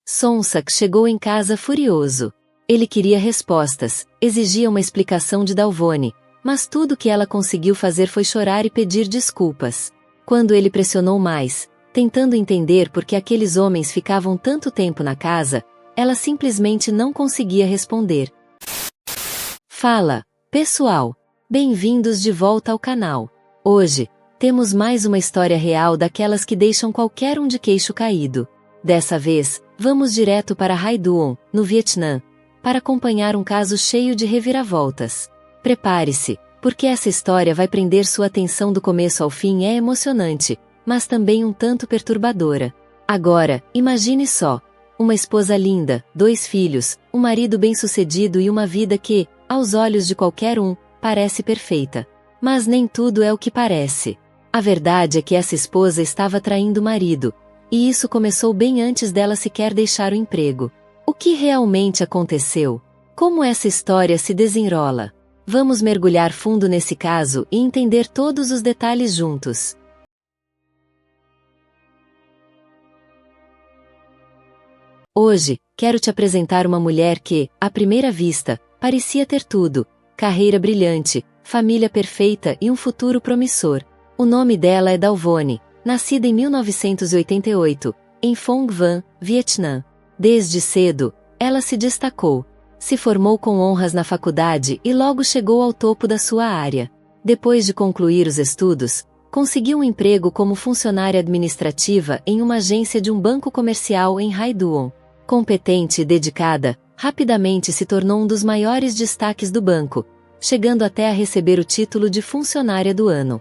Sonsak chegou em casa furioso. Ele queria respostas, exigia uma explicação de Dalvoni, mas tudo que ela conseguiu fazer foi chorar e pedir desculpas. Quando ele pressionou mais, tentando entender por que aqueles homens ficavam tanto tempo na casa, ela simplesmente não conseguia responder. Fala, pessoal! Bem-vindos de volta ao canal. Hoje, temos mais uma história real daquelas que deixam qualquer um de queixo caído. Dessa vez, vamos direto para Haiduong, no Vietnã, para acompanhar um caso cheio de reviravoltas. Prepare-se, porque essa história vai prender sua atenção do começo ao fim e é emocionante, mas também um tanto perturbadora. Agora, imagine só, uma esposa linda, 2 filhos, um marido bem-sucedido e uma vida que, aos olhos de qualquer um, parece perfeita. Mas nem tudo é o que parece. A verdade é que essa esposa estava traindo o marido, e isso começou bem antes dela sequer deixar o emprego. O que realmente aconteceu? Como essa história se desenrola? Vamos mergulhar fundo nesse caso e entender todos os detalhes juntos. Hoje, quero te apresentar uma mulher que, à primeira vista, parecia ter tudo: carreira brilhante, família perfeita e um futuro promissor. O nome dela é Dalvoni, nascida em 1988, em Phong Van, Vietnã. Desde cedo, ela se destacou. Se formou com honras na faculdade e logo chegou ao topo da sua área. Depois de concluir os estudos, conseguiu um emprego como funcionária administrativa em uma agência de um banco comercial em Haiduong. Competente e dedicada, rapidamente se tornou um dos maiores destaques do banco, chegando até a receber o título de funcionária do ano.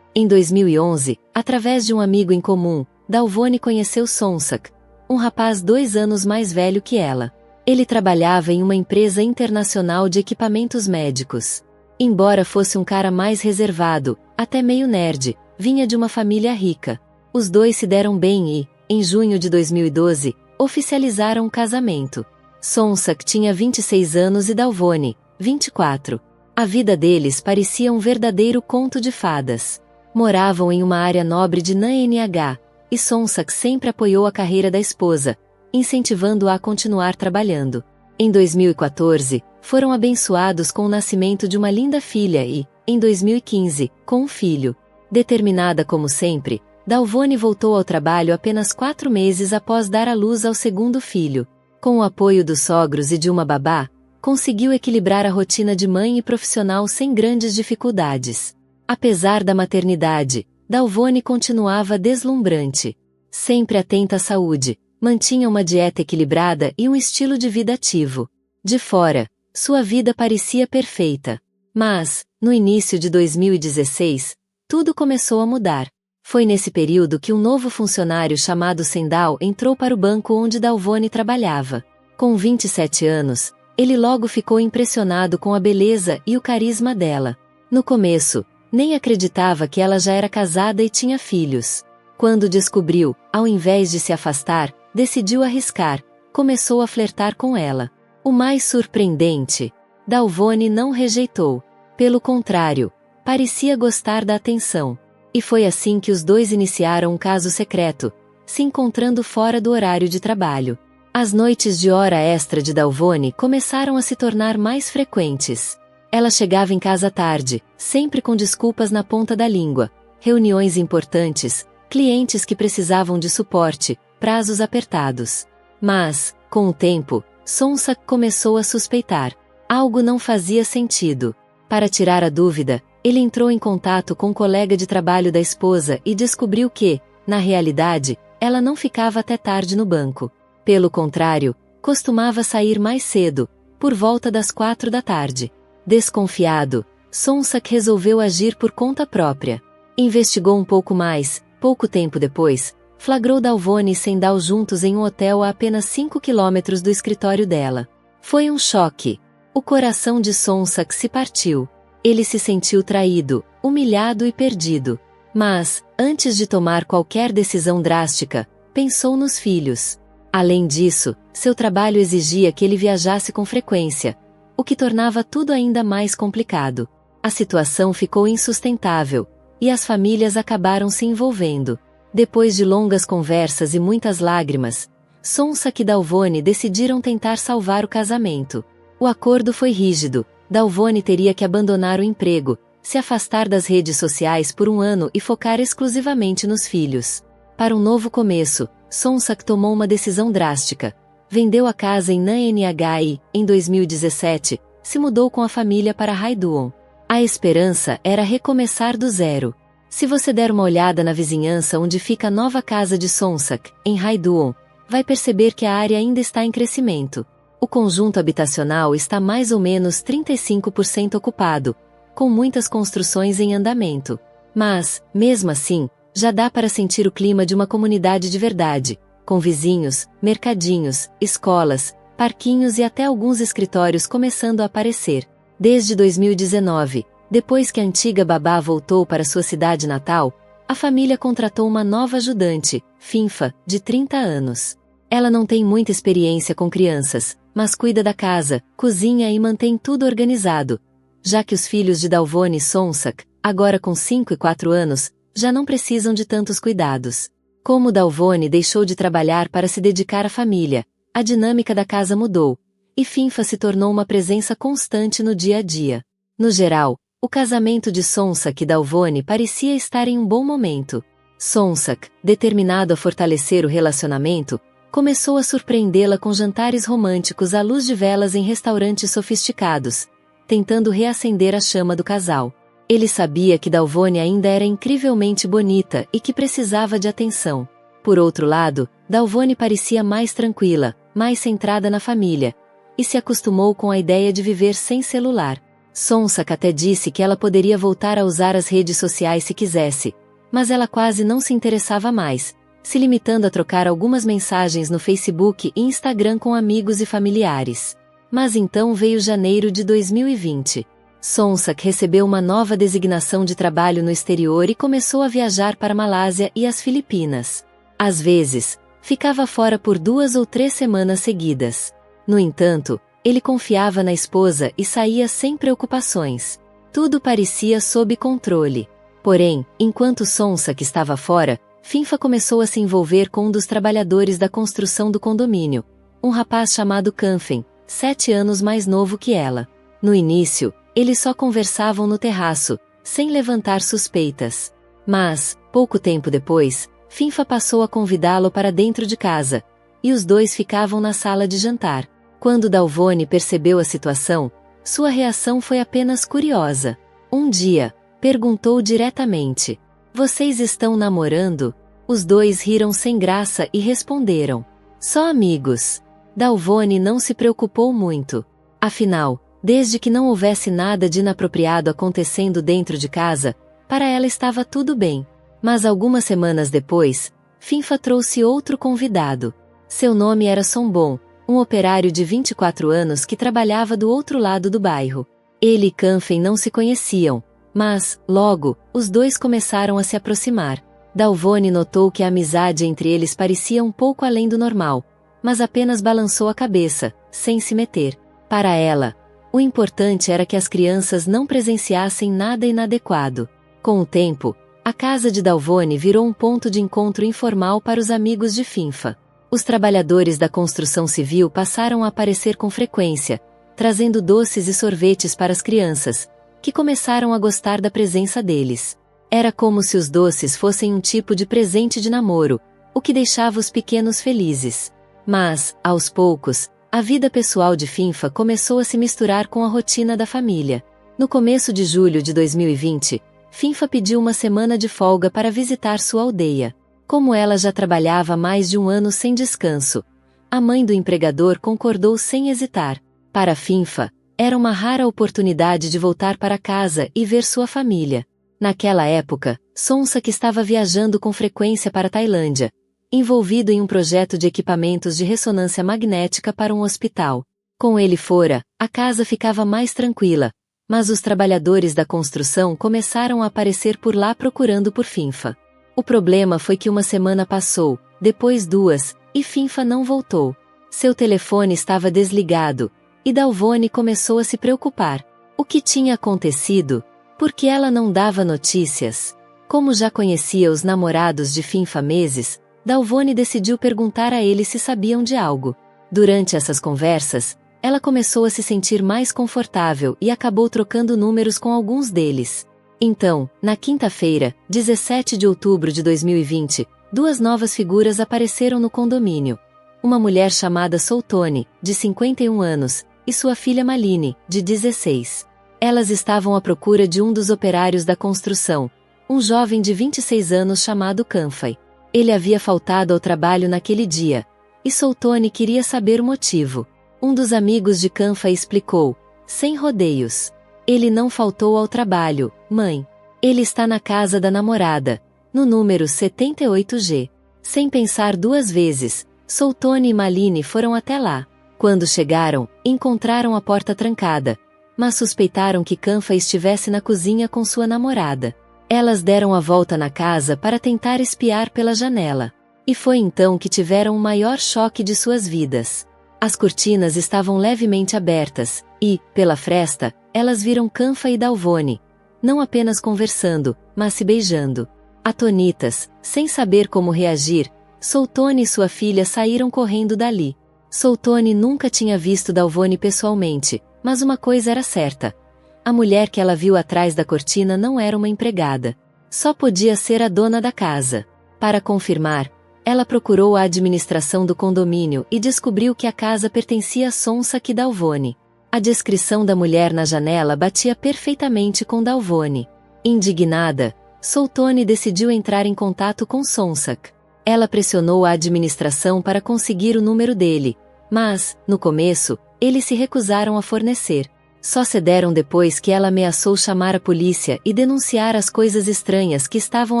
Em 2011, através de um amigo em comum, Dalvoni conheceu Sonsak, um rapaz 2 anos mais velho que ela. Ele trabalhava em uma empresa internacional de equipamentos médicos. Embora fosse um cara mais reservado, até meio nerd, vinha de uma família rica. Os dois se deram bem e, em junho de 2012, oficializaram o casamento. Sonsak tinha 26 anos e Dalvoni, 24. A vida deles parecia um verdadeiro conto de fadas. Moravam em uma área nobre de Nha, e Sonsak sempre apoiou a carreira da esposa, incentivando-a a continuar trabalhando. Em 2014, foram abençoados com o nascimento de uma linda filha e, em 2015, com um filho. Determinada como sempre, Dalvoni voltou ao trabalho apenas 4 meses após dar à luz ao segundo filho. Com o apoio dos sogros e de uma babá, conseguiu equilibrar a rotina de mãe e profissional sem grandes dificuldades. Apesar da maternidade, Dalvoni continuava deslumbrante. Sempre atenta à saúde, mantinha uma dieta equilibrada e um estilo de vida ativo. De fora, sua vida parecia perfeita. Mas, no início de 2016, tudo começou a mudar. Foi nesse período que um novo funcionário chamado Sendal entrou para o banco onde Dalvoni trabalhava. Com 27 anos, ele logo ficou impressionado com a beleza e o carisma dela. No começo, nem acreditava que ela já era casada e tinha filhos. Quando descobriu, ao invés de se afastar, decidiu arriscar, começou a flertar com ela. O mais surpreendente, Dalvoni não rejeitou. Pelo contrário, parecia gostar da atenção. E foi assim que os dois iniciaram um caso secreto, se encontrando fora do horário de trabalho. As noites de hora extra de Dalvoni começaram a se tornar mais frequentes. Ela chegava em casa tarde, sempre com desculpas na ponta da língua, reuniões importantes, clientes que precisavam de suporte, prazos apertados. Mas, com o tempo, Sonsak começou a suspeitar. Algo não fazia sentido. Para tirar a dúvida, ele entrou em contato com um colega de trabalho da esposa e descobriu que, na realidade, ela não ficava até tarde no banco. Pelo contrário, costumava sair mais cedo, por volta das 4 da tarde. Desconfiado, Sonsak resolveu agir por conta própria. Investigou um pouco mais, pouco tempo depois, flagrou Dalvoni e Sendal juntos em um hotel a apenas 5 quilômetros do escritório dela. Foi um choque. O coração de Sonsak se partiu. Ele se sentiu traído, humilhado e perdido. Mas, antes de tomar qualquer decisão drástica, pensou nos filhos. Além disso, seu trabalho exigia que ele viajasse com frequência, o que tornava tudo ainda mais complicado. A situação ficou insustentável, e as famílias acabaram se envolvendo. Depois de longas conversas e muitas lágrimas, Sonsak e Dalvone decidiram tentar salvar o casamento. O acordo foi rígido. Dalvone teria que abandonar o emprego, se afastar das redes sociais por um ano e focar exclusivamente nos filhos. Para um novo começo, Sonsak tomou uma decisão drástica. Vendeu a casa em Nanh e, em 2017, se mudou com a família para Haiduon. A esperança era recomeçar do zero. Se você der uma olhada na vizinhança onde fica a nova casa de Sonsak, em Haiduon, vai perceber que a área ainda está em crescimento. O conjunto habitacional está mais ou menos 35% ocupado, com muitas construções em andamento. Mas, mesmo assim, já dá para sentir o clima de uma comunidade de verdade, com vizinhos, mercadinhos, escolas, parquinhos e até alguns escritórios começando a aparecer. Desde 2019, depois que a antiga babá voltou para sua cidade natal, a família contratou uma nova ajudante, Finfa, de 30 anos. Ela não tem muita experiência com crianças, mas cuida da casa, cozinha e mantém tudo organizado, já que os filhos de Dalvone e Sonsak, agora com 5 e 4 anos, já não precisam de tantos cuidados. Como Dalvone deixou de trabalhar para se dedicar à família, a dinâmica da casa mudou, e Finfa se tornou uma presença constante no dia a dia. No geral, o casamento de Sonsak e Dalvone parecia estar em um bom momento. Sonsak, determinado a fortalecer o relacionamento, começou a surpreendê-la com jantares românticos à luz de velas em restaurantes sofisticados, tentando reacender a chama do casal. Ele sabia que Dalvone ainda era incrivelmente bonita e que precisava de atenção. Por outro lado, Dalvone parecia mais tranquila, mais centrada na família, e se acostumou com a ideia de viver sem celular. Sonsak até disse que ela poderia voltar a usar as redes sociais se quisesse, mas ela quase não se interessava mais, se limitando a trocar algumas mensagens no Facebook e Instagram com amigos e familiares. Mas então veio janeiro de 2020. Sonsak recebeu uma nova designação de trabalho no exterior e começou a viajar para a Malásia e as Filipinas. Às vezes, ficava fora por 2 ou 3 semanas seguidas. No entanto, ele confiava na esposa e saía sem preocupações. Tudo parecia sob controle. Porém, enquanto Sonsak estava fora, Finfa começou a se envolver com um dos trabalhadores da construção do condomínio, um rapaz chamado Kanfen, 7 anos mais novo que ela. No início, eles só conversavam no terraço, sem levantar suspeitas. Mas, pouco tempo depois, Finfa passou a convidá-lo para dentro de casa, e os dois ficavam na sala de jantar. Quando Dalvone percebeu a situação, sua reação foi apenas curiosa. Um dia, perguntou diretamente: "Vocês estão namorando?" Os dois riram sem graça e responderam: "Só amigos." Dalvone não se preocupou muito. Afinal, desde que não houvesse nada de inapropriado acontecendo dentro de casa, para ela estava tudo bem. Mas algumas semanas depois, Finfa trouxe outro convidado. Seu nome era Sonbon, um operário de 24 anos que trabalhava do outro lado do bairro. Ele e Kanfen não se conheciam, mas, logo, os dois começaram a se aproximar. Dalvone notou que a amizade entre eles parecia um pouco além do normal, mas apenas balançou a cabeça, sem se meter. Para ela, o importante era que as crianças não presenciassem nada inadequado. Com o tempo, a casa de Dalvone virou um ponto de encontro informal para os amigos de Finfa. Os trabalhadores da construção civil passaram a aparecer com frequência, trazendo doces e sorvetes para as crianças, que começaram a gostar da presença deles. Era como se os doces fossem um tipo de presente de namoro, o que deixava os pequenos felizes. Mas, aos poucos, a vida pessoal de Finfa começou a se misturar com a rotina da família. No começo de julho de 2020, Finfa pediu uma semana de folga para visitar sua aldeia. Como ela já trabalhava mais de um ano sem descanso, a mãe do empregador concordou sem hesitar. Para Finfa, era uma rara oportunidade de voltar para casa e ver sua família. Naquela época, Sonsak estava viajando com frequência para a Tailândia, envolvido em um projeto de equipamentos de ressonância magnética para um hospital. Com ele fora, a casa ficava mais tranquila, mas os trabalhadores da construção começaram a aparecer por lá procurando por Finfa. O problema foi que uma semana passou, depois 2, e Finfa não voltou. Seu telefone estava desligado, e Dalvone começou a se preocupar. O que tinha acontecido? Por que ela não dava notícias? Como já conhecia os namorados de Finfa há meses, Dalvone decidiu perguntar a ele se sabiam de algo. Durante essas conversas, ela começou a se sentir mais confortável e acabou trocando números com alguns deles. Então, na quinta-feira, 17 de outubro de 2020, duas novas figuras apareceram no condomínio. Uma mulher chamada Soltone, de 51 anos, e sua filha Malini, de 16. Elas estavam à procura de um dos operários da construção, um jovem de 26 anos chamado Kanfai. Ele havia faltado ao trabalho naquele dia, e Soltone queria saber o motivo. Um dos amigos de Kanfai explicou, sem rodeios. Ele não faltou ao trabalho, mãe. Ele está na casa da namorada, no número 78G. Sem pensar duas vezes, Soltone e Malini foram até lá. Quando chegaram, encontraram a porta trancada, mas suspeitaram que Kanfai estivesse na cozinha com sua namorada. Elas deram a volta na casa para tentar espiar pela janela. E foi então que tiveram o maior choque de suas vidas. As cortinas estavam levemente abertas, e, pela fresta, elas viram Kanfai e Dalvone, não apenas conversando, mas se beijando. Atonitas, sem saber como reagir, Soltone e sua filha saíram correndo dali. Soltone nunca tinha visto Dalvone pessoalmente, mas uma coisa era certa. A mulher que ela viu atrás da cortina não era uma empregada. Só podia ser a dona da casa. Para confirmar, ela procurou a administração do condomínio e descobriu que a casa pertencia a Sonsak e Dalvone. A descrição da mulher na janela batia perfeitamente com Dalvone. Indignada, Soltone decidiu entrar em contato com Sonsak. Ela pressionou a administração para conseguir o número dele, mas, no começo, eles se recusaram a fornecer. Só cederam depois que ela ameaçou chamar a polícia e denunciar as coisas estranhas que estavam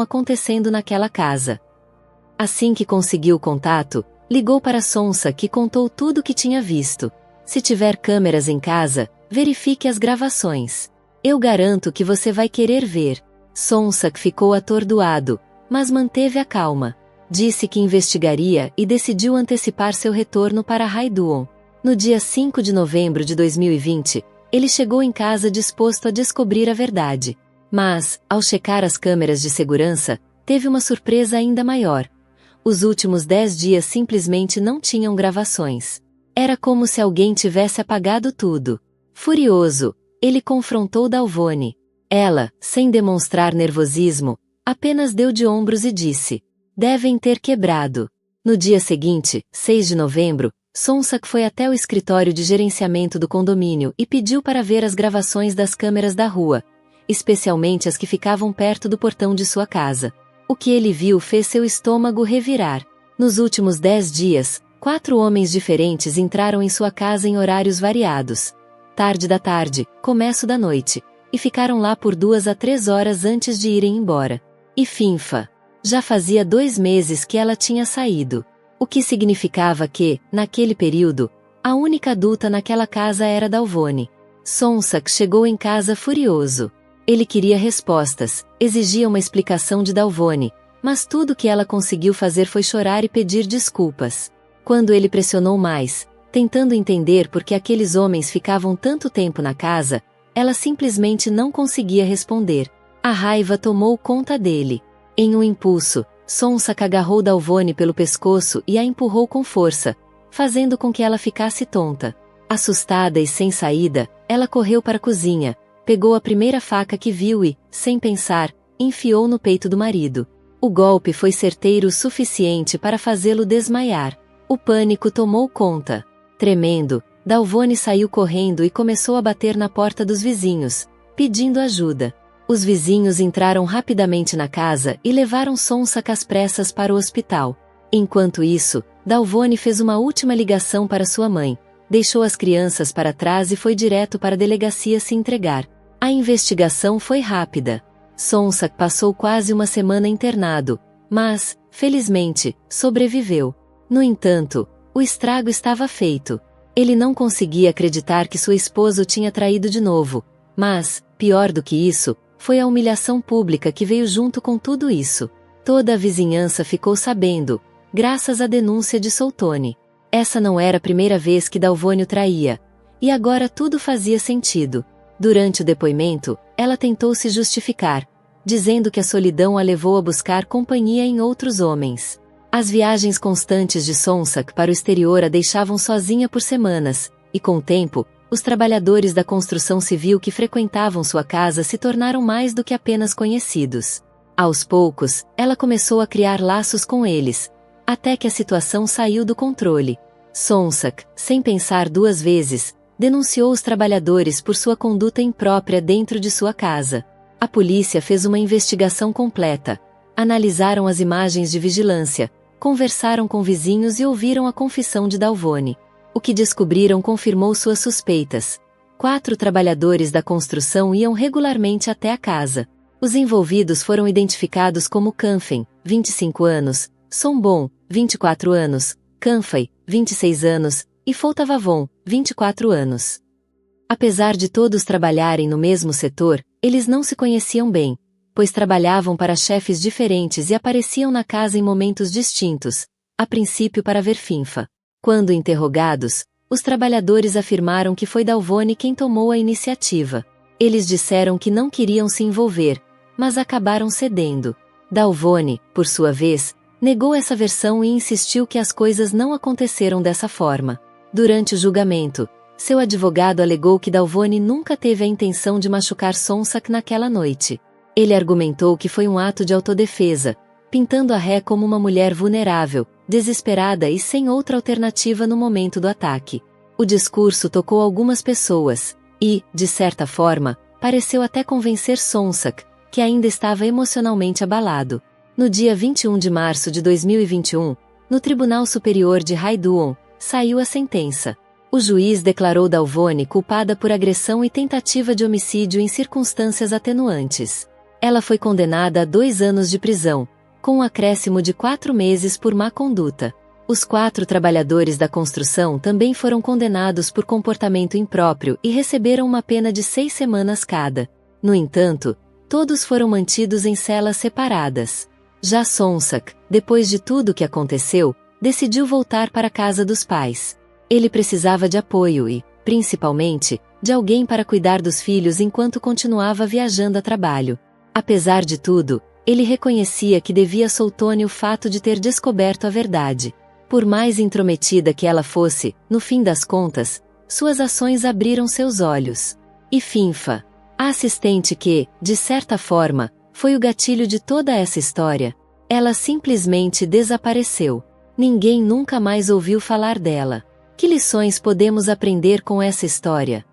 acontecendo naquela casa. Assim que conseguiu o contato, ligou para Sonsak e contou tudo o que tinha visto. Se tiver câmeras em casa, verifique as gravações. Eu garanto que você vai querer ver. Sonsak ficou atordoado, mas manteve a calma. Disse que investigaria e decidiu antecipar seu retorno para Haiduon. No dia 5 de novembro de 2020, ele chegou em casa disposto a descobrir a verdade. Mas, ao checar as câmeras de segurança, teve uma surpresa ainda maior. Os últimos 10 dias simplesmente não tinham gravações. Era como se alguém tivesse apagado tudo. Furioso, ele confrontou Dalvone. Ela, sem demonstrar nervosismo, apenas deu de ombros e disse: devem ter quebrado. No dia seguinte, 6 de novembro, Sonsak foi até o escritório de gerenciamento do condomínio e pediu para ver as gravações das câmeras da rua, especialmente as que ficavam perto do portão de sua casa. O que ele viu fez seu estômago revirar. Nos últimos 10 dias, 4 homens diferentes entraram em sua casa em horários variados. Tarde da tarde, começo da noite, e ficaram lá por 2 a 3 horas antes de irem embora. E Finfa. Já fazia 2 meses que ela tinha saído. O que significava que, naquele período, a única adulta naquela casa era Dalvone. Sonsak chegou em casa furioso. Ele queria respostas, exigia uma explicação de Dalvone, mas tudo que ela conseguiu fazer foi chorar e pedir desculpas. Quando ele pressionou mais, tentando entender por que aqueles homens ficavam tanto tempo na casa, ela simplesmente não conseguia responder. A raiva tomou conta dele. Em um impulso, Sonsak agarrou Dalvone pelo pescoço e a empurrou com força, fazendo com que ela ficasse tonta. Assustada e sem saída, ela correu para a cozinha, pegou a primeira faca que viu e, sem pensar, enfiou no peito do marido. O golpe foi certeiro o suficiente para fazê-lo desmaiar. O pânico tomou conta. Tremendo, Dalvone saiu correndo e começou a bater na porta dos vizinhos, pedindo ajuda. Os vizinhos entraram rapidamente na casa e levaram Sonsak às pressas para o hospital. Enquanto isso, Dalvone fez uma última ligação para sua mãe, deixou as crianças para trás e foi direto para a delegacia se entregar. A investigação foi rápida. Sonsak passou quase uma semana internado, mas, felizmente, sobreviveu. No entanto, o estrago estava feito. Ele não conseguia acreditar que sua esposa o tinha traído de novo, mas, pior do que isso, foi a humilhação pública que veio junto com tudo isso. Toda a vizinhança ficou sabendo, graças à denúncia de Soltone. Essa não era a primeira vez que Dalvone o traía, e agora tudo fazia sentido. Durante o depoimento, ela tentou se justificar, dizendo que a solidão a levou a buscar companhia em outros homens. As viagens constantes de Sonsak para o exterior a deixavam sozinha por semanas, e com o tempo, os trabalhadores da construção civil que frequentavam sua casa se tornaram mais do que apenas conhecidos. Aos poucos, ela começou a criar laços com eles, até que a situação saiu do controle. Sonsak, sem pensar duas vezes, denunciou os trabalhadores por sua conduta imprópria dentro de sua casa. A polícia fez uma investigação completa, analisaram as imagens de vigilância, conversaram com vizinhos e ouviram a confissão de Dalvone. O que descobriram confirmou suas suspeitas. 4 trabalhadores da construção iam regularmente até a casa. Os envolvidos foram identificados como Kanfen, 25 anos, Sombon, 24 anos, Kanfai, 26 anos, e Foltavavon, 24 anos. Apesar de todos trabalharem no mesmo setor, eles não se conheciam bem, pois trabalhavam para chefes diferentes e apareciam na casa em momentos distintos, a princípio para ver finfa. Quando interrogados, os trabalhadores afirmaram que foi Dalvone quem tomou a iniciativa. Eles disseram que não queriam se envolver, mas acabaram cedendo. Dalvone, por sua vez, negou essa versão e insistiu que as coisas não aconteceram dessa forma. Durante o julgamento, seu advogado alegou que Dalvone nunca teve a intenção de machucar Sonsak naquela noite. Ele argumentou que foi um ato de autodefesa, pintando a Ré como uma mulher vulnerável, desesperada e sem outra alternativa no momento do ataque. O discurso tocou algumas pessoas, e, de certa forma, pareceu até convencer Sonsak, que ainda estava emocionalmente abalado. No dia 21 de março de 2021, no Tribunal Superior de Haiduon, saiu a sentença. O juiz declarou Dalvone culpada por agressão e tentativa de homicídio em circunstâncias atenuantes. Ela foi condenada a 2 anos de prisão, com um acréscimo de 4 meses por má conduta. Os 4 trabalhadores da construção também foram condenados por comportamento impróprio e receberam uma pena de 6 semanas cada. No entanto, todos foram mantidos em celas separadas. Já Sonsak, depois de tudo o que aconteceu, decidiu voltar para a casa dos pais. Ele precisava de apoio e, principalmente, de alguém para cuidar dos filhos enquanto continuava viajando a trabalho. Apesar de tudo, ele reconhecia que devia a Soutone o fato de ter descoberto a verdade. Por mais intrometida que ela fosse, no fim das contas, suas ações abriram seus olhos. E Finfa, a assistente que, de certa forma, foi o gatilho de toda essa história, ela simplesmente desapareceu. Ninguém nunca mais ouviu falar dela. Que lições podemos aprender com essa história?